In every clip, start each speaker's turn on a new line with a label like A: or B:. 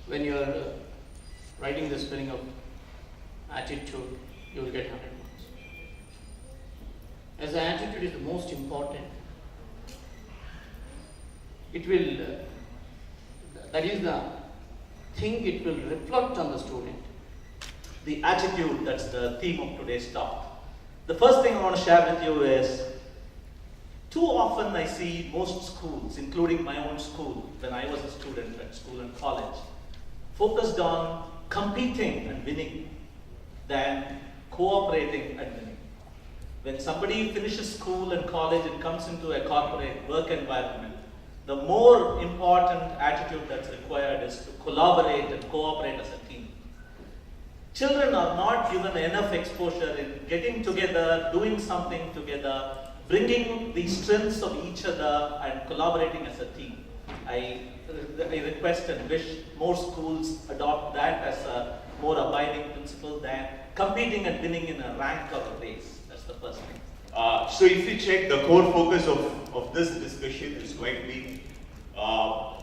A: When you are writing the spelling of attitude, you will get 100 marks. As the attitude is the most important, it will, that is the thing it will reflect on the student.
B: The attitude, that's the theme of today's talk. The first thing I want to share with you is, too often I see most schools, including my own school, when I was a student at school and college, focused on competing and winning than cooperating and winning. When somebody finishes school and college and comes into a corporate work environment, the more important attitude that's required is to collaborate and cooperate as a team. Children are not given enough exposure in getting together, doing something together, bringing the strengths of each other and collaborating as a team. I request and wish more schools adopt that as a more abiding principle than competing and winning in a rank or a race. That's the first thing.
C: So if you check, the core focus of this discussion is going to be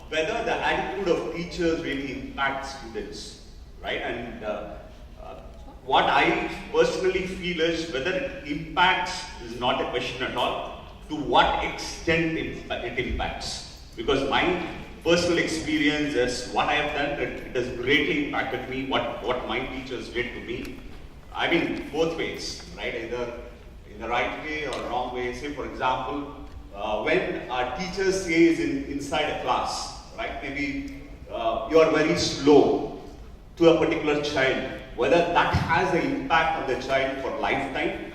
C: whether the attitude of teachers really impacts students, right? And what I personally feel is whether it impacts is not a question at all. To what extent it impacts? Because my personal experience is what I have done, it has greatly impacted me, what my teachers did to me. I mean, both ways, right? Either in the right way or wrong way. Say, for example, when our teacher says inside a class, right? Maybe you are very slow to a particular child. Whether that has an impact on the child for lifetime,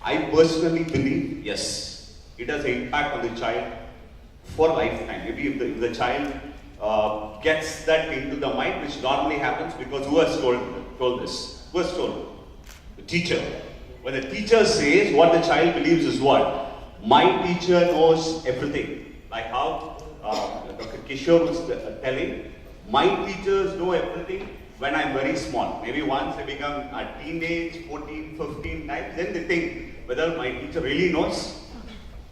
C: I personally believe, yes, it has an impact on the child for lifetime. Maybe if the child gets that into the mind, which normally happens, because who has told this? Who has told? The teacher. When the teacher says, what the child believes is what? My teacher knows everything. Like how Dr. Kishore was telling, my teachers know everything when I'm very small. Maybe once I become a teenage, 14, 15 times, then they think whether my teacher really knows.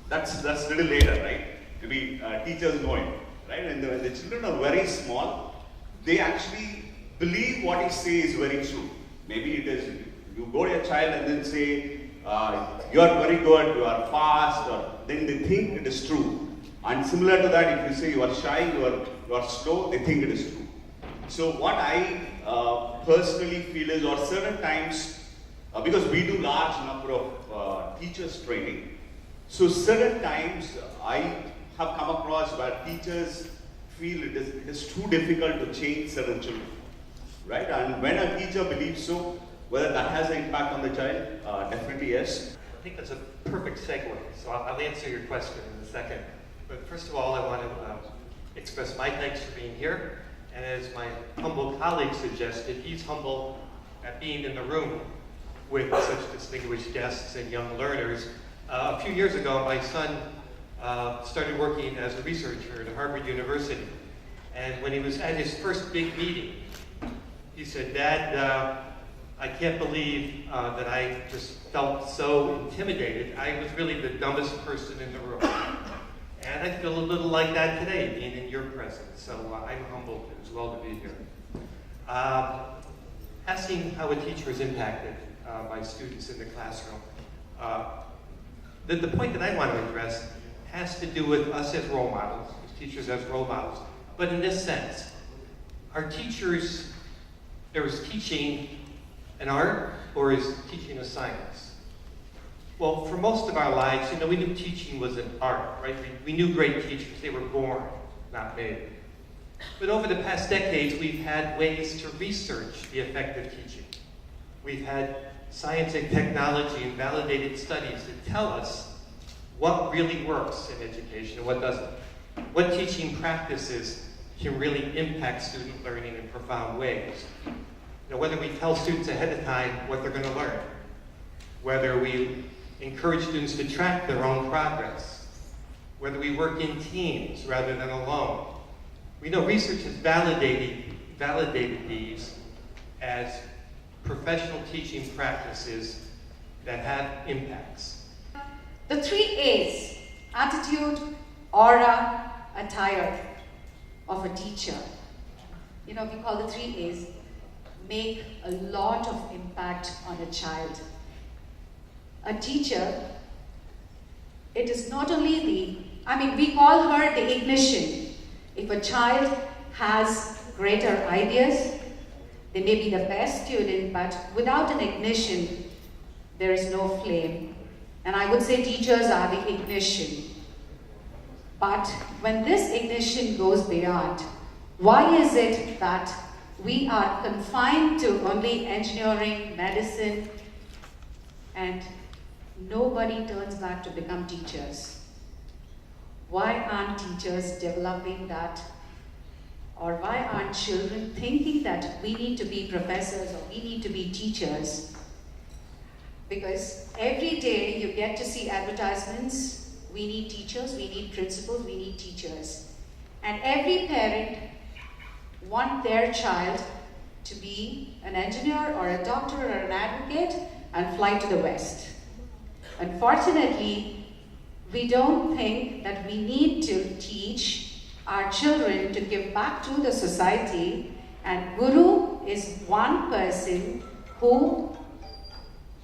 C: That's a little later, right? Maybe teachers know it, right? And when the children are very small, they actually believe what he says is very true. Maybe it is, you go to a child and then say, you are very good, you are fast, or then they think it is true. And similar to that, if you say you are shy, you are slow, they think it is true. So what I personally feel is, or certain times, because we do large number of teachers training, so certain times I have come across where teachers feel it is too difficult to change certain children, right? And when a teacher believes so, whether that has an impact on the child, definitely yes.
D: I think that's a perfect segue, so I'll answer your question in a second. But first of all, I want to express my thanks for being here. And as my humble colleague suggested, he's humble at being in the room with such distinguished guests and young learners. A few years ago, my son started working as a researcher at Harvard University. And when he was at his first big meeting, he said, Dad, I can't believe that I just felt so intimidated. I was really the dumbest person in the room. And I feel a little like that today, being in your presence. So I'm humbled as well to be here. Asking how a teacher is impacted by students in the classroom. The point that I want to address has to do with us as role models, as teachers as role models. But in this sense, are teachers, is teaching an art or is teaching a science? Well, for most of our lives, we knew teaching was an art, right? We knew great teachers. They were born, not made. But over the past decades, we've had ways to research the effect of teaching. We've had science and technology and validated studies that tell us what really works in education and what doesn't. What teaching practices can really impact student learning in profound ways. Whether we tell students ahead of time what they're going to learn, whether we encourage students to track their own progress, whether we work in teams rather than alone. We know research has validated these as professional teaching practices that have impacts.
E: The 3 A's, attitude, aura, attire of a teacher, we call the 3 A's, make a lot of impact on a child. A teacher, it is not only we call her the ignition. If a child has greater ideas, they may be the best student, but without an ignition, there is no flame. And I would say teachers are the ignition. But when this ignition goes beyond, why is it that we are confined to only engineering, medicine, and nobody turns back to become teachers? Why aren't teachers developing that? Or why aren't children thinking that we need to be professors or we need to be teachers? Because every day you get to see advertisements, we need teachers, we need principals, we need teachers. And every parent wants their child to be an engineer or a doctor or an advocate and fly to the West. Unfortunately, we don't think that we need to teach our children to give back to the society, and Guru is one person who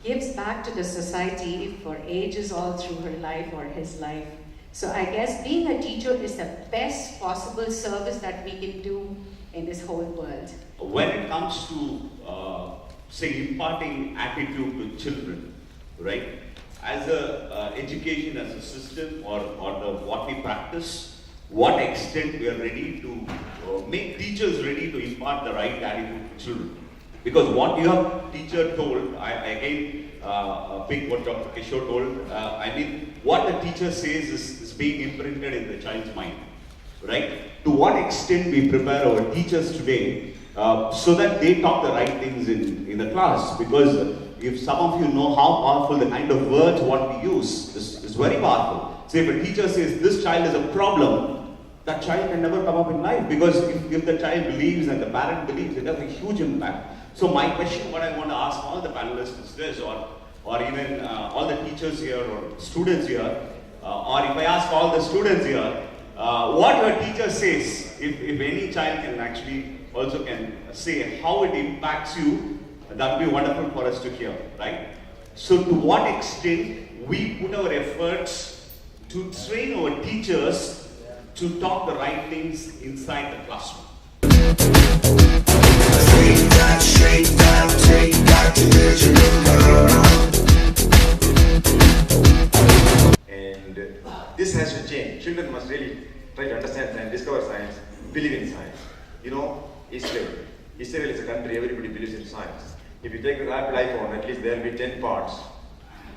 E: gives back to the society for ages all through her life or his life. So I guess being a teacher is the best possible service that we can do in this whole world.
C: When it comes to, say, imparting attitude to children, right? As a education as a system or what we practice, what extent we are ready to make teachers ready to impart the right attitude to children. Because what your teacher told, I again pick what Dr. Kishore told, what the teacher says is being imprinted in the child's mind, right? To what extent we prepare our teachers today so that they talk the right things in the class. Because if some of you know how powerful the kind of words what we use is very powerful. So if a teacher says this child is a problem, that child can never come up in life, because if the child believes and the parent believes, it has a huge impact. So my question, what I want to ask all the panelists is this, or even all the teachers here or students here, or if I ask all the students here, what your teacher says, if any child can actually also can say how it impacts you, that would be wonderful for us to hear, right? So to what extent we put our efforts to train our teachers to talk the right things inside the classroom.
F: And this has to change. Children must really try to understand science, discover science, believe in science. Israel is a country, everybody believes in science. If you take the Apple iPhone, at least there will be 10 parts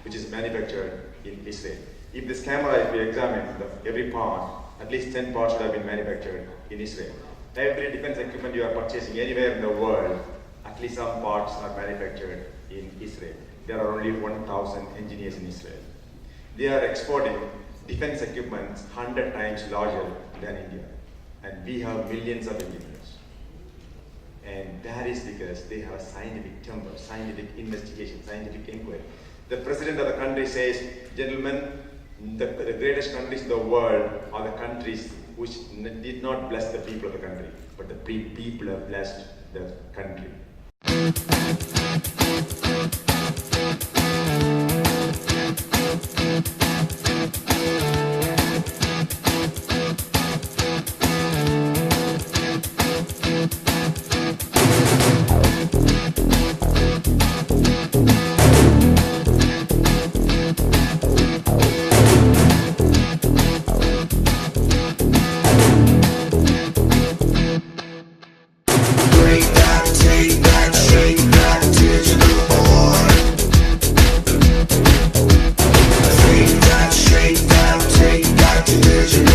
F: which is manufactured in Israel. If this camera, if we examine every part, at least 10 parts would have been manufactured in Israel. Every defense equipment you are purchasing anywhere in the world, at least some parts are manufactured in Israel. There are only 1,000 engineers in Israel. They are exporting defense equipment 100 times larger than India. And we have millions of engineers. And that is because they have scientific temper, scientific investigation, scientific inquiry. The president of the country says, gentlemen, the greatest countries in the world are the countries which did not bless the people of the country, but the people have blessed the country.
G: imagination.